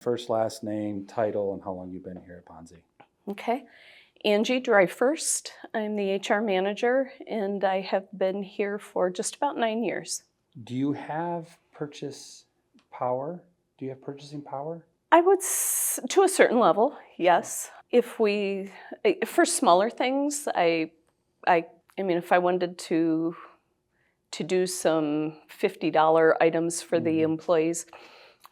First, last name, title, and how long you've been here at Ponsse. Okay. Angie Dy. I'm the HR manager, and I have been here for just about 9 years. Do you have purchase power? Do you have purchasing power? I would, to a certain level, yes. For smaller things, I mean, if I wanted to do some $50 items for the employees,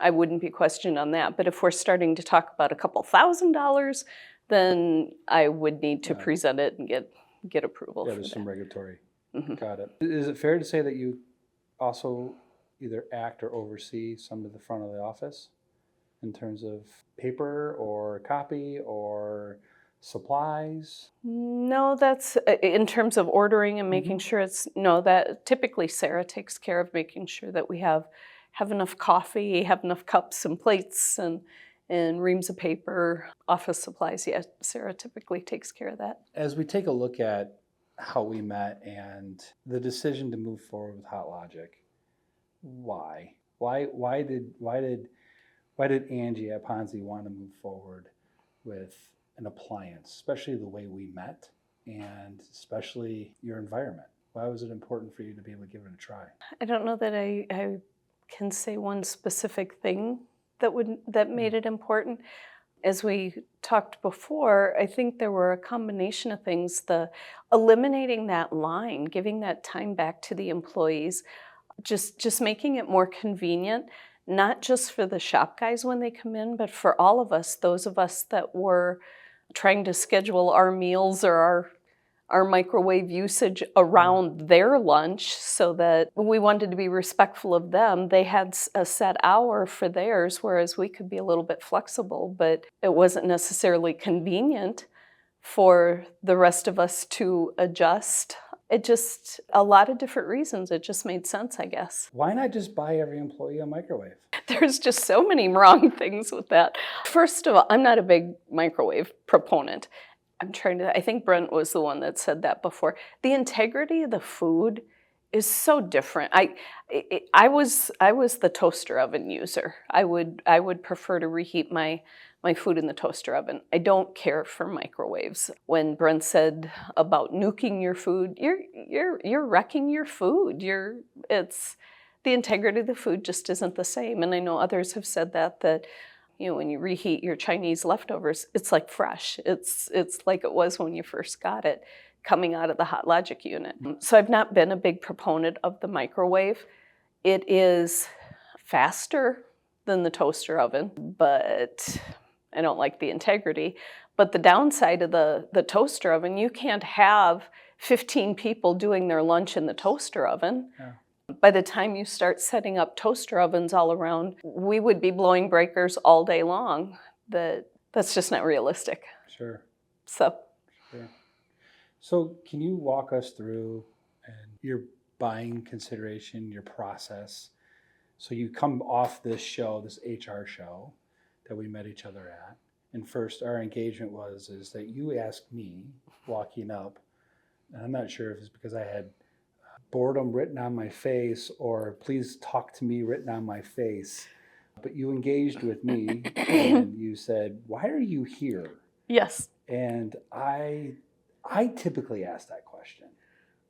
I wouldn't be questioned on that. But if we're starting to talk about a couple $1,000s, then I would need to present it and get approval. Yeah, for there's that. some regulatory. Got it. Is it fair to say that you also either act or oversee some of the front of the office in terms of paper or copy or supplies? No, that's in terms of ordering and making sure that typically Sarah takes care of making sure that we have enough coffee, have enough cups and plates and reams of paper, office supplies. Yeah, Sarah typically takes care of that. As we take a look at how we met and the decision to move forward with HOTLOGIC, why? Why did Angie at Ponsse want to move forward with an appliance, especially the way we met and especially your environment? Why was it important for you to be able to give it a try? I don't know that I can say one specific thing that made it important. As we talked before, I think there were a combination of things. The eliminating that line, giving that time back to the employees, just making it more convenient, not just for the shop guys when they come in, but for all of us, those of us that were trying to schedule our meals or our microwave usage around their lunch, so that we wanted to be respectful of them. They had a set hour for theirs, whereas we could be a little bit flexible, but it wasn't necessarily convenient for the rest of us to adjust. It just, a lot of different reasons, it just made sense, I guess. Why not just buy every employee a microwave? There's just so many wrong things with that. First of all, I'm not a big microwave proponent. I think Brent was the one that said that before. The integrity of the food is so different. I was the toaster oven user. I would prefer to reheat my food in the toaster oven. I don't care for microwaves. When Brent said about nuking your food, you're wrecking your food. The integrity of the food just isn't the same. And I know others have said that when you reheat your Chinese leftovers, it's like fresh. It's like it was when you first got it coming out of the HOTLOGIC unit. So I've not been a big proponent of the microwave. It is faster than the toaster oven, but I don't like the integrity. But the downside of the toaster oven, you can't have 15 people doing their lunch in the toaster oven. Yeah. By the time you start setting up toaster ovens all around, we would be blowing breakers all day long. That's just not realistic. Sure. Sure. So can you walk us through your buying consideration, your process? So you come off this show, this HR show that we met each other at. And first our engagement is that you asked me walking up, and I'm not sure if it's because I had boredom written on my face or please talk to me written on my face, but you engaged with me and you said, why are you here? Yes. And I typically ask that question,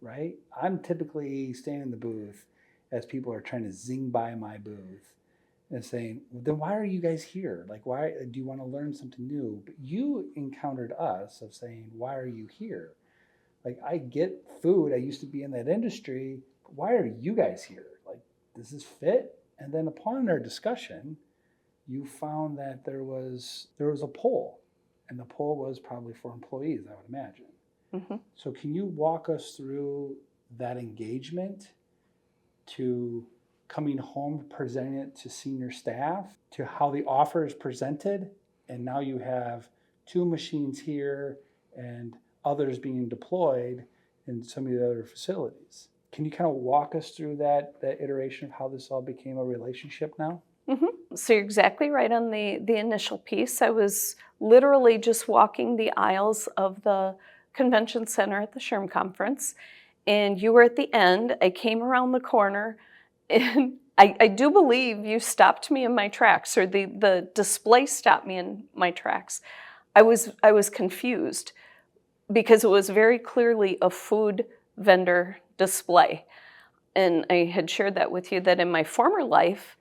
right? I'm typically standing in the booth as people are trying to zing by my booth and saying, well, then why are you guys here? Like, why do you want to learn something new? But you encountered us of saying, why are you here? Like, I get food. I used to be in that industry. But why are you guys here? Like, does this fit? And then upon our discussion, you found that there was a poll, and the poll was probably for employees, I would imagine. Mm-hmm. So can you walk us through that engagement to coming home, presenting it to senior staff, to how the offer is presented, and now you have 2 machines here and others being deployed in some of the other facilities? Can you kind of walk us through that iteration of how this all became a relationship now? Mm-hmm. So you're exactly right on the initial piece. I was literally just walking the aisles of the convention center at the SHRM conference, and you were at the end. I came around the corner, and I do believe you stopped me in my tracks, or the display stopped me in my tracks. I was confused because it was very clearly a food vendor display. And I had shared that with you, that in my former life,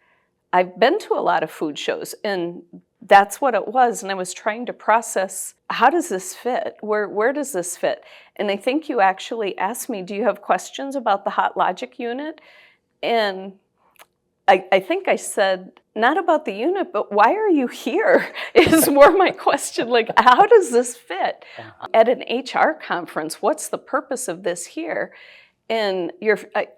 I've been to a lot of food shows, and that's what it was. And I was trying to process, how does this fit? Where does this fit? And I think you actually asked me, do you have questions about the HOTLOGIC unit? And I think I said, not about the unit, but why are you here is more my question. Like, how does this fit? At an HR conference, what's the purpose of this here? And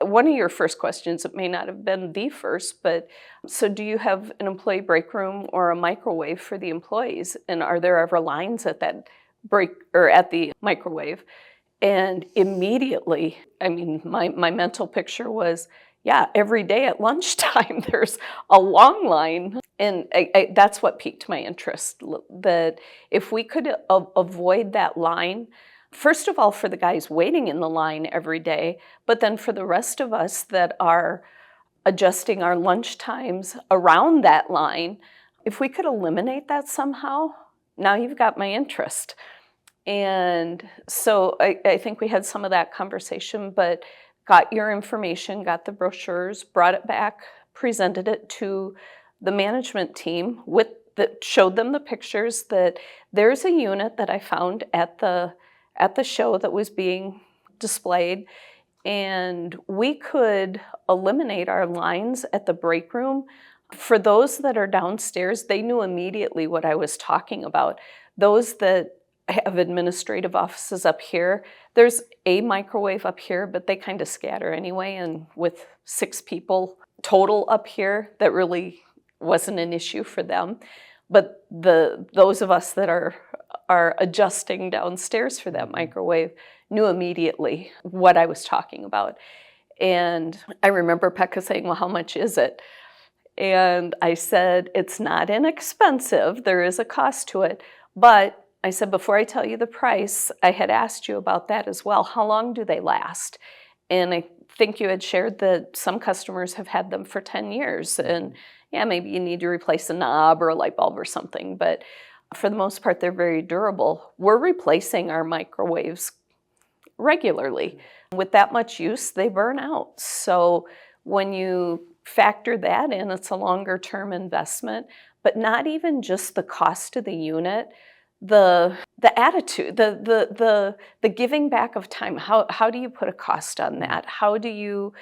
one of your first questions, it may not have been the first, but so do you have an employee break room or a microwave for the employees? And are there ever lines at that break or at the microwave? And immediately, I mean, my mental picture was, yeah, every day at lunchtime, there's a long line. And that's what piqued my interest, that if we could avoid that line, first of all, for the guys waiting in the line every day, but then for the rest of us that are adjusting our lunch times around that line, if we could eliminate that somehow, now you've got my interest. And so I think we had some of that conversation, but got your information, got the brochures, brought it back, presented it to the management team showed them the pictures, that there's a unit that I found at the show that was being displayed, and we could eliminate our lines at the break room. For those that are downstairs, they knew immediately what I was talking about. Those that have administrative offices up here, there's a microwave up here, but they kind of scatter anyway, and with 6 people total up here, that really wasn't an issue for them. But those of us that are adjusting downstairs for that microwave knew immediately what I was talking about. And I remember Pekka saying, well, how much is it? And I said, it's not inexpensive. There is a cost to it. But I said, before I tell you the price, I had asked you about that as well. How long do they last? And I think you had shared that some customers have had them for 10 years. And yeah, maybe you need to replace a knob or a light bulb or something. But for the most part, they're very durable. We're replacing our microwaves regularly. With that much use, they burn out. So when you factor that in, it's a longer term investment, but not even just the cost of the unit, the attitude, the giving back of time. How do you put a cost on that? How do you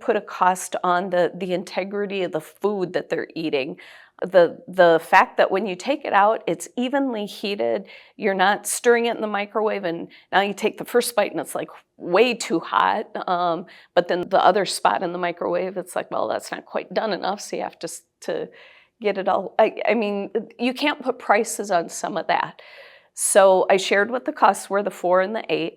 put a cost on the integrity of the food that they're eating? The fact that when you take it out, it's evenly heated. You're not stirring it in the microwave, and now you take the first bite and it's like way too hot. But then the other spot in the microwave, it's like, well, that's not quite done enough, so you have to get it all. I mean, you can't put prices on some of that. So I shared what the costs were, the 4 and the 8.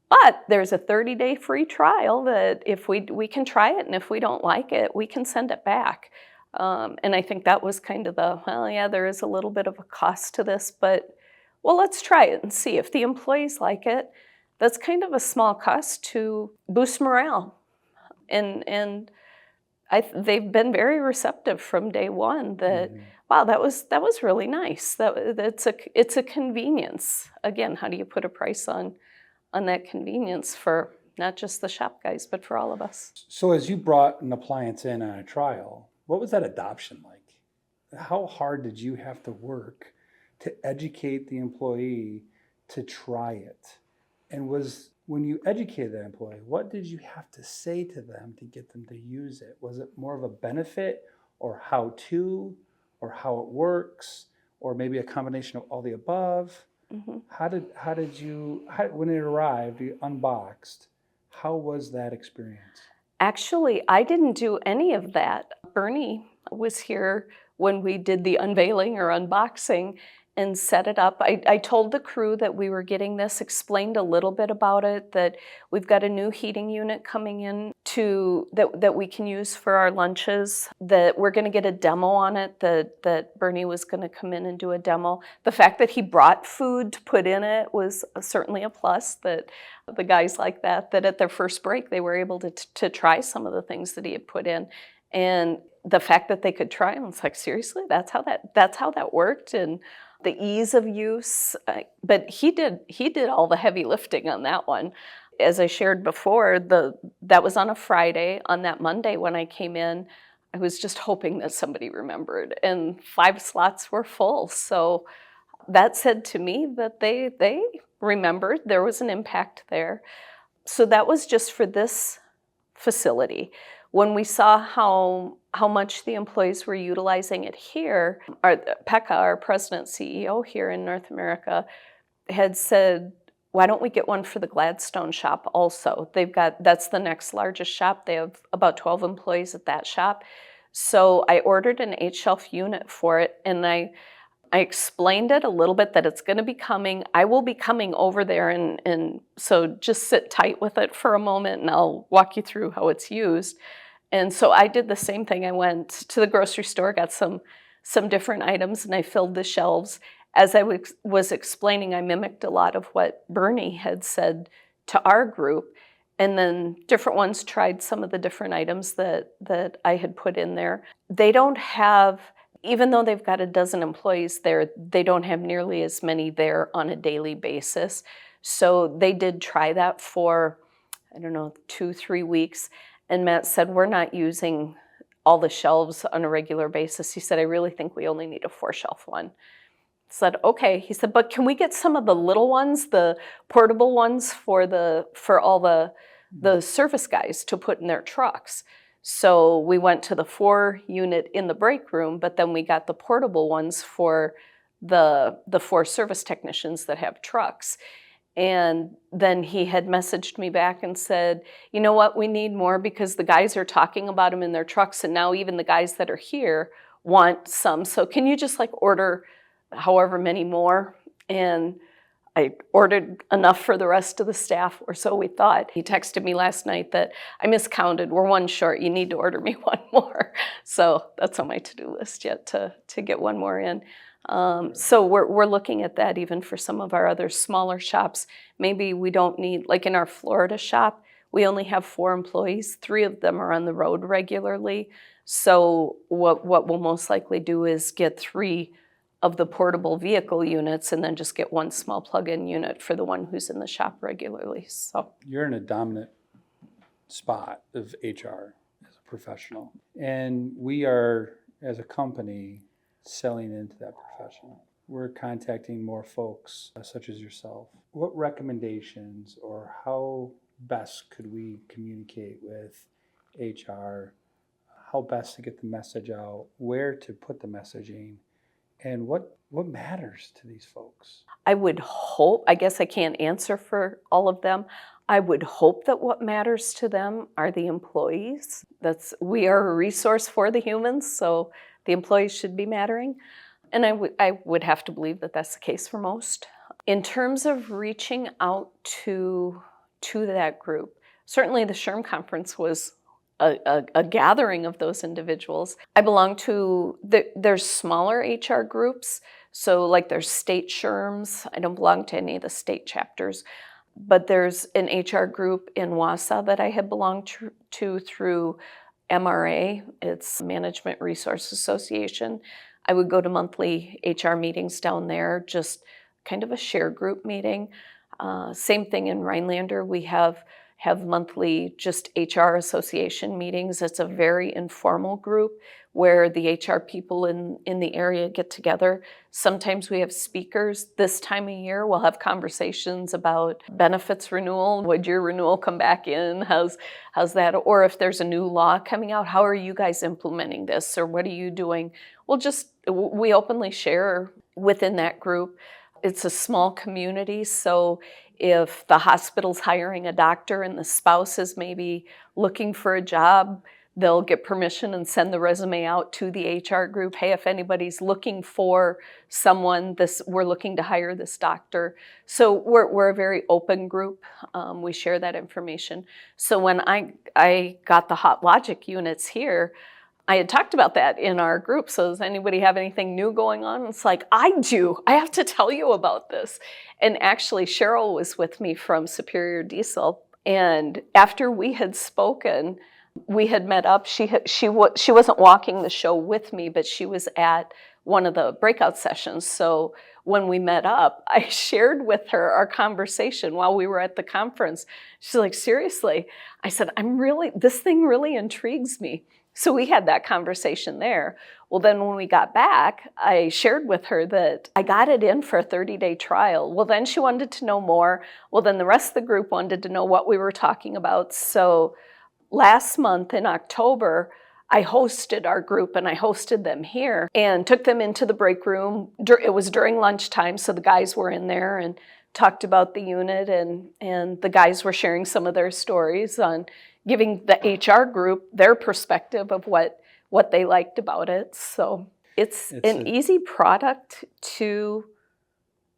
But there's a 30-day free trial that if we can try it, and if we don't like it, we can send it back. And I think that was kind of well, yeah, there is a little bit of a cost to this, but well, let's try it and see. If the employees like it, that's kind of a small cost to boost morale. And they've been very receptive from day one that, wow, that was really nice. It's a convenience. Again, how do you put a price on that convenience for not just the shop guys, but for all of us? So as you brought an appliance in on a trial, what was that adoption like? How hard did you have to work to educate the employee to try it? And when you educated that employee, what did you have to say to them to get them to use it? Was it more of a benefit, or how to, or how it works, or maybe a combination of all the above? Mm-hmm. How did you, when it arrived, you unboxed, how was that experience? Actually, I didn't do any of that. Bernie was here when we did the unveiling or unboxing and set it up. I told the crew that we were getting this, explained a little bit about it, that we've got a new heating unit coming in that we can use for our lunches, that we're going to get a demo on it, that Bernie was going to come in and do a demo. The fact that he brought food to put in it was certainly a plus, that the guys like that at their first break, they were able to try some of the things that he had put in. And the fact that they could try, and it's like, seriously, that's how that worked, and the ease of use. But he did all the heavy lifting on that one. As I shared before, that was on a Friday. On that Monday when I came in, I was just hoping that somebody remembered, and 5 slots were full. So that said to me that they remembered. There was an impact there. So that was just for this facility. When we saw how much the employees were utilizing it here, Pekka, our president CEO here in North America, had said, why don't we get one for the Gladstone shop also? That's the next largest shop. They have about 12 employees at that shop. So I ordered an 8-shelf unit for it, and I explained it a little bit that it's going to be coming. I will be coming over there, and so just sit tight with it for a moment, and I'll walk you through how it's used. And so I did the same thing. I went to the grocery store, got some different items, and I filled the shelves. As I was explaining, I mimicked a lot of what Bernie had said to our group, and then different ones tried some of the different items that I had put in there. They don't have, even though they've got a dozen employees there, they don't have nearly as many there on a daily basis. So they did try that for, 2-3 weeks. And Matt said, we're not using all the shelves on a regular basis. He said, I really think we only need a 4-shelf one. I said, okay. He said, but can we get some of the little ones, the portable ones for all the service guys to put in their trucks? So we went to the 4 unit in the break room, but then we got the portable ones for the 4 service technicians that have trucks. And then he had messaged me back and said, you know what, we need more because the guys are talking about them in their trucks, and now even the guys that are here want some. So can you just order however many more? And I ordered enough for the rest of the staff, or so we thought. He texted me last night that I miscounted. We're 1 short. You need to order me 1 more. So that's on my to-do list yet to get 1 more in. So we're looking at that even for some of our other smaller shops. Maybe we don't need, like in our Florida shop, we only have 4 employees. 3 of them are on the road regularly. So what we'll most likely do is get 3 of the portable vehicle units and then just get 1 small plug-in unit for the one who's in the shop regularly. So you're in a dominant spot of HR as a professional. And we are, as a company, selling into that profession. We're contacting more folks such as yourself. What recommendations or how best could we communicate with HR? How best to get the message out? Where to put the messaging? And what matters to these folks? I would hope, I guess I can't answer for all of them. I would hope that what matters to them are the employees. We are a resource for the humans, so the employees should be mattering. And I would have to believe that that's the case for most. In terms of reaching out to that group, certainly the SHRM conference was a gathering of those individuals. I belong to, there's smaller HR groups, so like there's state SHRMs. I don't belong to any of the state chapters, but there's an HR group in Wausau that I had belonged to through MRA, it's Management Resource Association. I would go to monthly HR meetings down there, just kind of a share group meeting. Same thing in Rhinelander. We have monthly just HR association meetings. It's a very informal group where the HR people in the area get together. Sometimes we have speakers. This time of year, we'll have conversations about benefits renewal. Would your renewal come back in? How's that? Or if there's a new law coming out, how are you guys implementing this? Or what are you doing? We openly share within that group. It's a small community, so if the hospital's hiring a doctor and the spouse is maybe looking for a job, they'll get permission and send the resume out to the HR group. Hey, if anybody's looking for someone, we're looking to hire this doctor. So we're a very open group. We share that information. So when I got the HOTLOGIC units here, I had talked about that in our group. So does anybody have anything new going on? It's like, I do. I have to tell you about this. And actually, Cheryl was with me from Superior Diesel. And after we had spoken, We had met up. She wasn't walking the show with me, but she was at one of the breakout sessions. So when we met up, I shared with her our conversation while we were at the conference. She's like, seriously? I said, this thing really intrigues me. So we had that conversation there. Well, then when we got back, I shared with her that I got it in for a 30-day trial. Well, then she wanted to know more. Well, then the rest of the group wanted to know what we were talking about. So last month in October, I hosted our group, and I hosted them here and took them into the break room. It was during lunchtime, so the guys were in there and talked about the unit, and the guys were sharing some of their stories on giving the HR group their perspective of what they liked about it. So it's an easy product to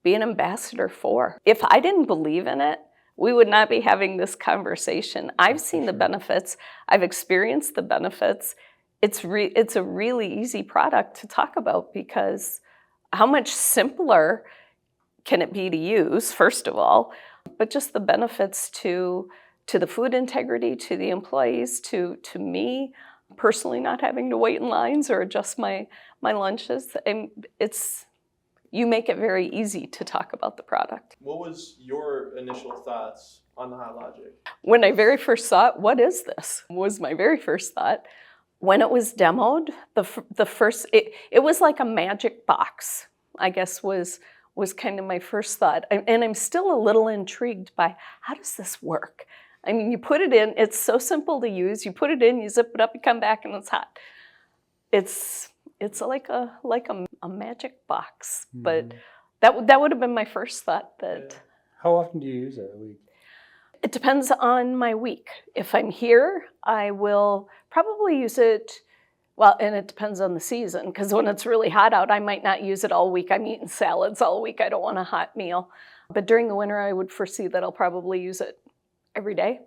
be an ambassador for. If I didn't believe in it, we would not be having this conversation. I've seen the benefits. I've experienced the benefits. It's a really easy product to talk about, because how much simpler can it be to use, first of all, but just the benefits to the food integrity, to the employees, to me personally, not having to wait in lines or adjust my lunches. You make it very easy to talk about the product. What was your initial thoughts on the HOTLOGIC? When I very first saw it, what is this? Was my very first thought. When it was demoed, the first, it was like a magic box, I guess was kind of my first thought. And I'm still a little intrigued by, how does this work? I mean, you put it in, it's so simple to use. You put it in, you zip it up, you come back, and it's hot. It's like a magic box, but that would have been my first thought. That. How often do you use it a week? It depends on my week. If I'm here, I will probably use it. Well, and it depends on the season, because when it's really hot out, I might not use it all week. I'm eating salads all week. I don't want a hot meal. But during the winter, I would foresee that I'll probably use it every day.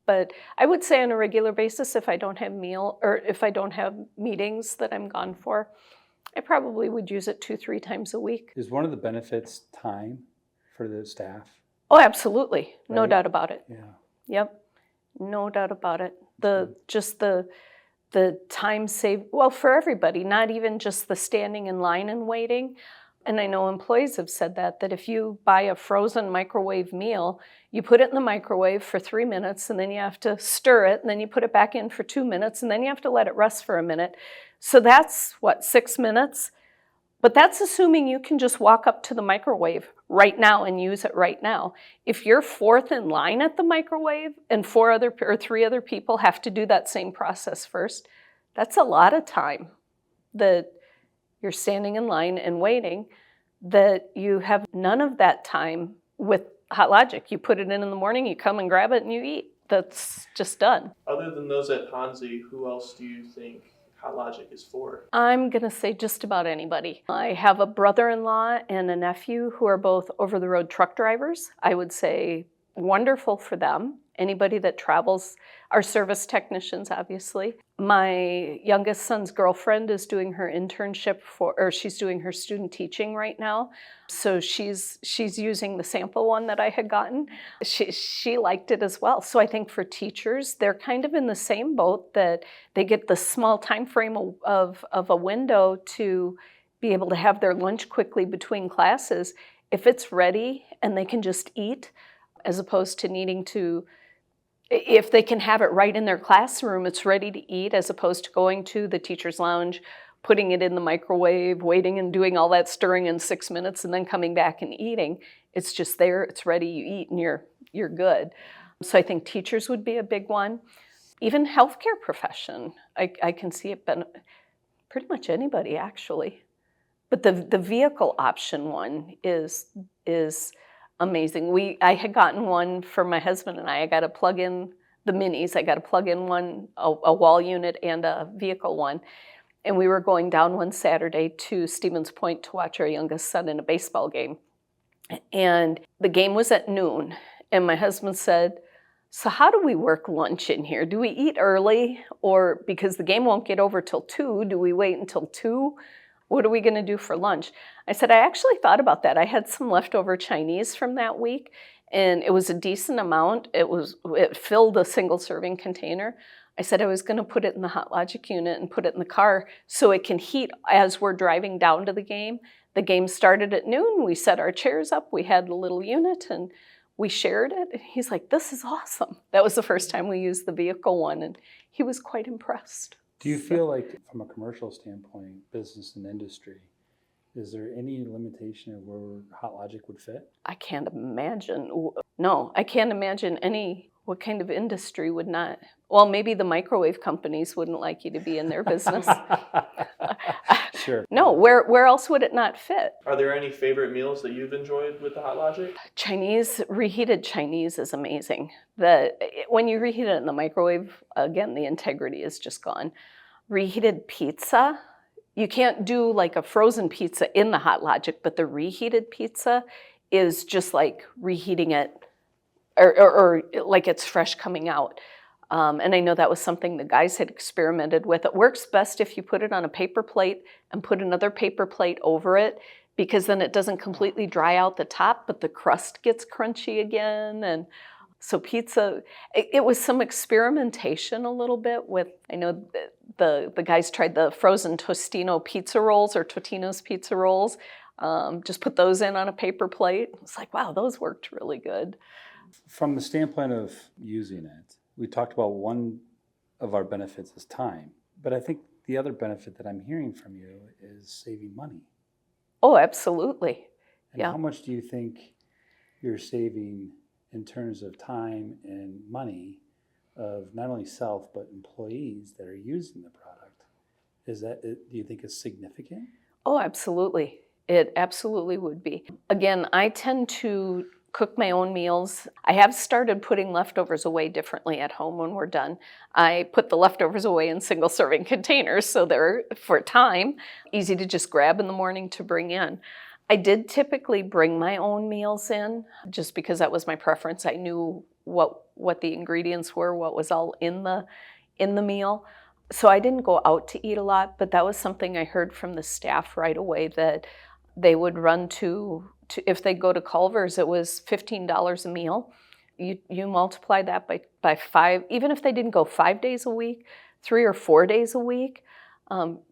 But I would say on a regular basis, if I don't have if I don't have meetings that I'm gone for, I probably would use it 2-3 times a week. Is one of the benefits time for the staff? Oh, absolutely. No Right? doubt about it. Yeah. Yep. No doubt about it. The time saved, well, for everybody, not even just the standing in line and waiting. And I know employees have said that if you buy a frozen microwave meal, you put it in the microwave for 3 minutes, and then you have to stir it, and then you put it back in for 2 minutes, and then you have to let it rest for a minute. So that's, 6 minutes? But that's assuming you can just walk up to the microwave right now and use it right now. If you're fourth in line at the microwave and 3 other people have to do that same process first, that's a lot of time that you're standing in line and waiting, that you have none of that time with HOTLOGIC. You put it in the morning, you come and grab it, and you eat. That's just done. Other than those at Ponsse, who else do you think HOTLOGIC is for? I'm going to say just about anybody. I have a brother-in-law and a nephew who are both over-the-road truck drivers. I would say wonderful for them. Anybody that travels, our service technicians, obviously. My youngest son's girlfriend is doing her internship she's doing her student teaching right now. So she's using the sample one that I had gotten. She liked it as well. So I think for teachers, they're kind of in the same boat, that they get the small time frame of a window to be able to have their lunch quickly between classes. If it's ready and they can just eat, as opposed to needing to, if they can have it right in their classroom, it's ready to eat, as opposed to going to the teacher's lounge, putting it in the microwave, waiting and doing all that stirring in 6 minutes, and then coming back and eating. It's just there, it's ready, you eat, and you're good. So I think teachers would be a big one. Even healthcare profession, I can see it pretty much anybody, actually. But the vehicle option one is amazing. I had gotten one for my husband and I got to plug in the minis. I got to plug in one, a wall unit and a vehicle one. And we were going down one Saturday to Stevens Point to watch our youngest son in a baseball game. And the game was at noon. And my husband said, so how do we work lunch in here? Do we eat early? Or because the game won't get over till 2, do we wait until 2? What are we going to do for lunch? I said, I actually thought about that. I had some leftover Chinese from that week, and it was a decent amount. It filled a single serving container. I said I was going to put it in the HOTLOGIC unit and put it in the car so it can heat as we're driving down to the game. The game started at noon. We set our chairs up. We had a little unit and we shared it. And he's like, this is awesome. That was the first time we used the vehicle one, and he was quite impressed. Do you feel like, from a commercial standpoint, business and industry, is there any limitation of where HOTLOGIC would fit? I can't imagine. No, I can't imagine what kind of industry would not. Well, maybe the microwave companies wouldn't like you to be in their business. Sure. No, where else would it not fit? Are there any favorite meals that you've enjoyed with the HOTLOGIC? Chinese, reheated Chinese is amazing. When you reheat it in the microwave, again, the integrity is just gone. Reheated pizza, you can't do like a frozen pizza in the HOTLOGIC, but the reheated pizza is just like reheating it or like it's fresh coming out. And I know that was something the guys had experimented with. It works best if you put it on a paper plate and put another paper plate over it, because then it doesn't completely dry out the top, but the crust gets crunchy again. And so pizza, it was some experimentation a little bit with, I know the guys tried the frozen Tostino pizza rolls or Totino's pizza rolls. Just put those in on a paper plate. It's like, wow, those worked really good. From the standpoint of using it, we talked about one of our benefits is time, but I think the other benefit that I'm hearing from you is saving money. Oh, absolutely. And Yeah. how much do you think you're saving in terms of time and money of not only self, but employees that are using the product? Do you think is significant? Oh, absolutely. It absolutely would be. Again, I tend to cook my own meals. I have started putting leftovers away differently at home when we're done. I put the leftovers away in single serving containers so they're, for time, easy to just grab in the morning to bring in. I did typically bring my own meals in just because that was my preference. I knew what the ingredients were, what was all in the meal. So I didn't go out to eat a lot, but that was something I heard from the staff right away, that they would run to if they go to Culver's, it was $15 a meal. You multiply that by 5, even if they didn't go 5 days a week, 3 or 4 days a week.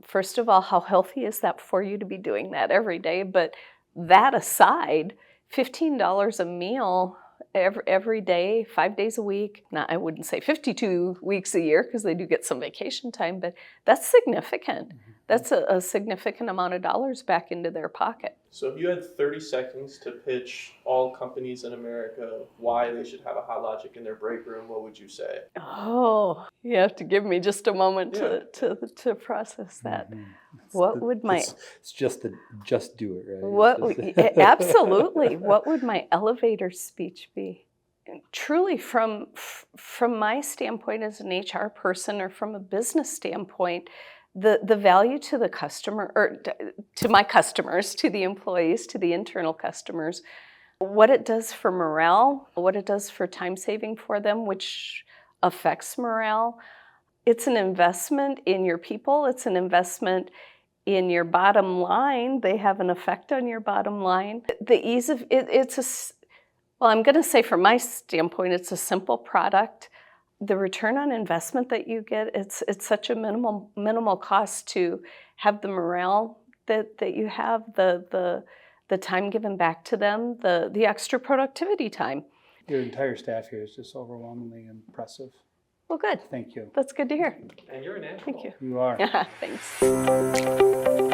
First of all, how healthy is that for you to be doing that every day? But that aside, $15 a meal every day, 5 days a week. Now, I wouldn't say 52 weeks a year because they do get some vacation time, but that's significant. Mm-hmm. That's a significant amount of dollars back into their pocket. So if you had 30 seconds to pitch all companies in America why they should have a HOTLOGIC in their break room, what would you say? Oh, you have to give me just a moment to process that. Mm-hmm. What would my... It's just do it, right? Absolutely. What would my elevator speech be? Truly, from my standpoint as an HR person or from a business standpoint, the value to the customer, or to my customers, to the employees, to the internal customers, what it does for morale, what it does for time saving for them, which affects morale. It's an investment in your people. It's an investment in your bottom line. They have an effect on your bottom line. The ease of it, I'm going to say from my standpoint, it's a simple product. The return on investment that you get, it's such a minimal cost to have the morale that you have, the time given back to them, the extra productivity time. Your entire staff here is just overwhelmingly impressive. Well, good. Thank you. That's good to hear. And you're an animal. Thank you. You are. Thanks.